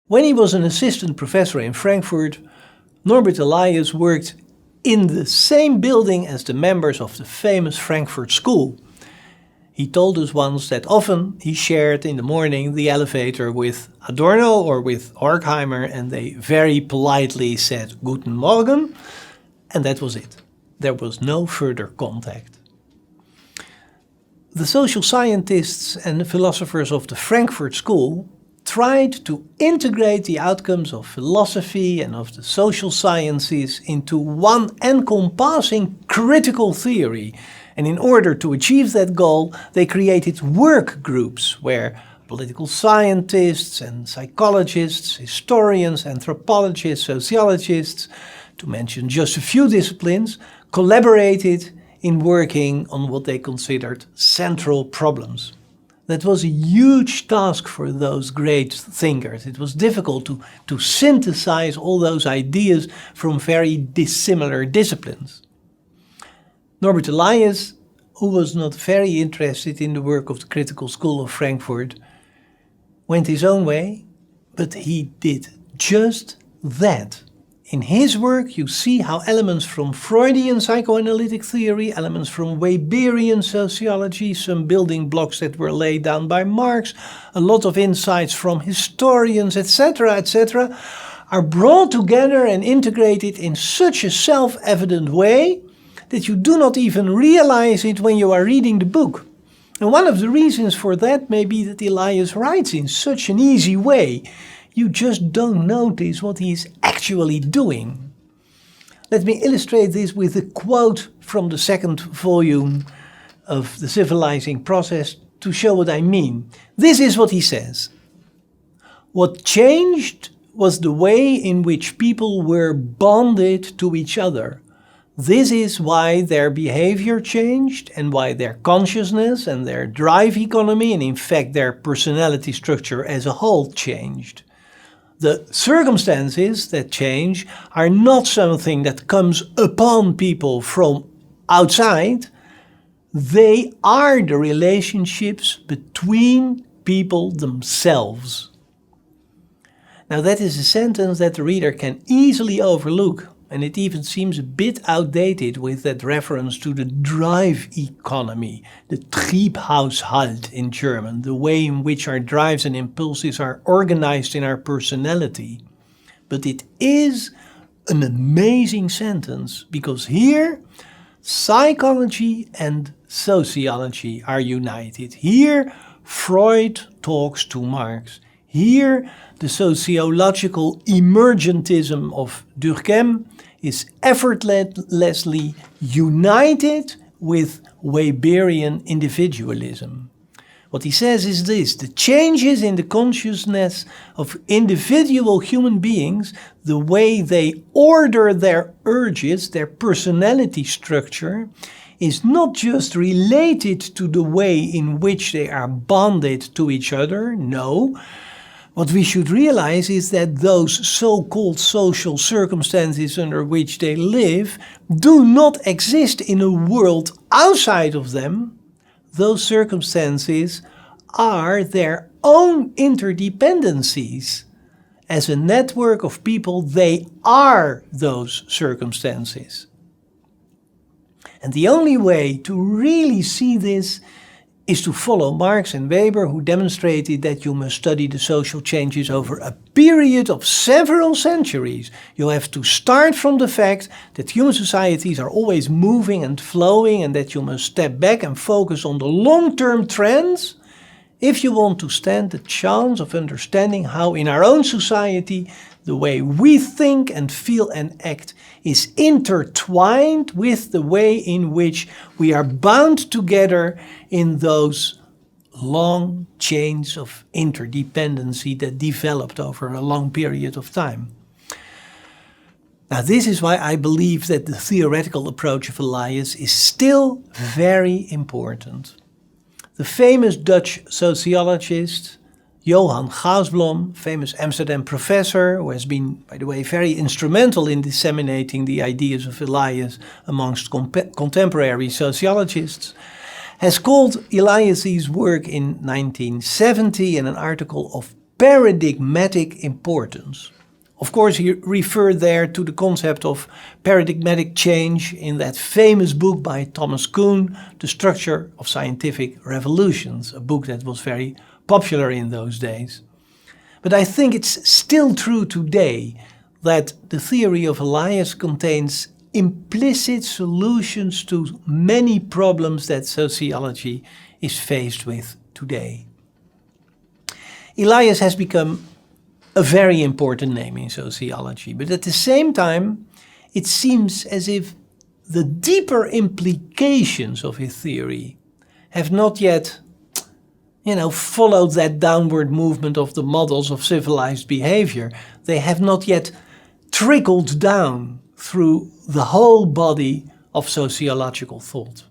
When he was an assistant professor in Frankfurt, Norbert Elias worked in the same building as the members of the famous Frankfurt School. He told us once that often he shared in the morning the elevator with Adorno or with Horkheimer, and they very politely said Guten Morgen, and that was it. There was no further contact. The social scientists and the philosophers of the Frankfurt School tried to integrate the outcomes of philosophy and of the social sciences into one encompassing critical theory. And in order to achieve that goal, they created work groups where political scientists and psychologists, historians, anthropologists, sociologists, to mention just a few disciplines, collaborated in working on what they considered central problems. That was a huge task for those great thinkers. It was difficult to synthesize all those ideas from very dissimilar disciplines. Norbert Elias, who was not very interested in the work of the Critical School of Frankfurt, went his own way, but he did just that. In his work, you see how elements from Freudian psychoanalytic theory, elements from Weberian sociology, some building blocks that were laid down by Marx, a lot of insights from historians, etc., are brought together and integrated in such a self-evident way that you do not even realize it when you are reading the book. And one of the reasons for that may be that Elias writes in such an easy way. You just don't notice what he is actually doing. Let me illustrate this with a quote from the second volume of The Civilizing Process to show what I mean. This is what he says. What changed was the way in which people were bonded to each other. This is why their behavior changed and why their consciousness and their drive economy and in fact their personality structure as a whole changed. The circumstances that change are not something that comes upon people from outside. They are the relationships between people themselves. Now that is a sentence that the reader can easily overlook, and it even seems a bit outdated with that reference to the drive economy, the Triebhaushalt in German, the way in which our drives and impulses are organized in our personality. But it is an amazing sentence, because here psychology and sociology are united. Here Freud talks to Marx. Here the sociological emergentism of Durkheim is effortlessly united with Weberian individualism. What he says is this: the changes in the consciousness of individual human beings, the way they order their urges, their personality structure, is not just related to the way in which they are bonded to each other, no. What we should realize is that those so-called social circumstances under which they live do not exist in a world outside of them. Those circumstances are their own interdependencies. As a network of people, they are those circumstances. And the only way to really see this is to follow Marx and Weber, who demonstrated that you must study the social changes over a period of several centuries. You have to start from the fact that human societies are always moving and flowing, and that you must step back and focus on the long-term trends if you want to stand the chance of understanding how in our own society the way we think and feel and act is intertwined with the way in which we are bound together in those long chains of interdependency that developed over a long period of time. Now, this is why I believe that the theoretical approach of Elias is still very important. The famous Dutch sociologist Johan Gausblom, famous Amsterdam professor, who has been, by the way, very instrumental in disseminating the ideas of Elias amongst contemporary sociologists, has called Elias's work in 1970 in an article of paradigmatic importance. Of course, he referred there to the concept of paradigmatic change in that famous book by Thomas Kuhn, The Structure of Scientific Revolutions, a book that was very popular in those days. But I think it's still true today that the theory of Elias contains implicit solutions to many problems that sociology is faced with today. Elias has become a very important name in sociology, but at the same time, it seems as if the deeper implications of his theory have not yet, followed that downward movement of the models of civilized behavior. They have not yet trickled down through the whole body of sociological thought.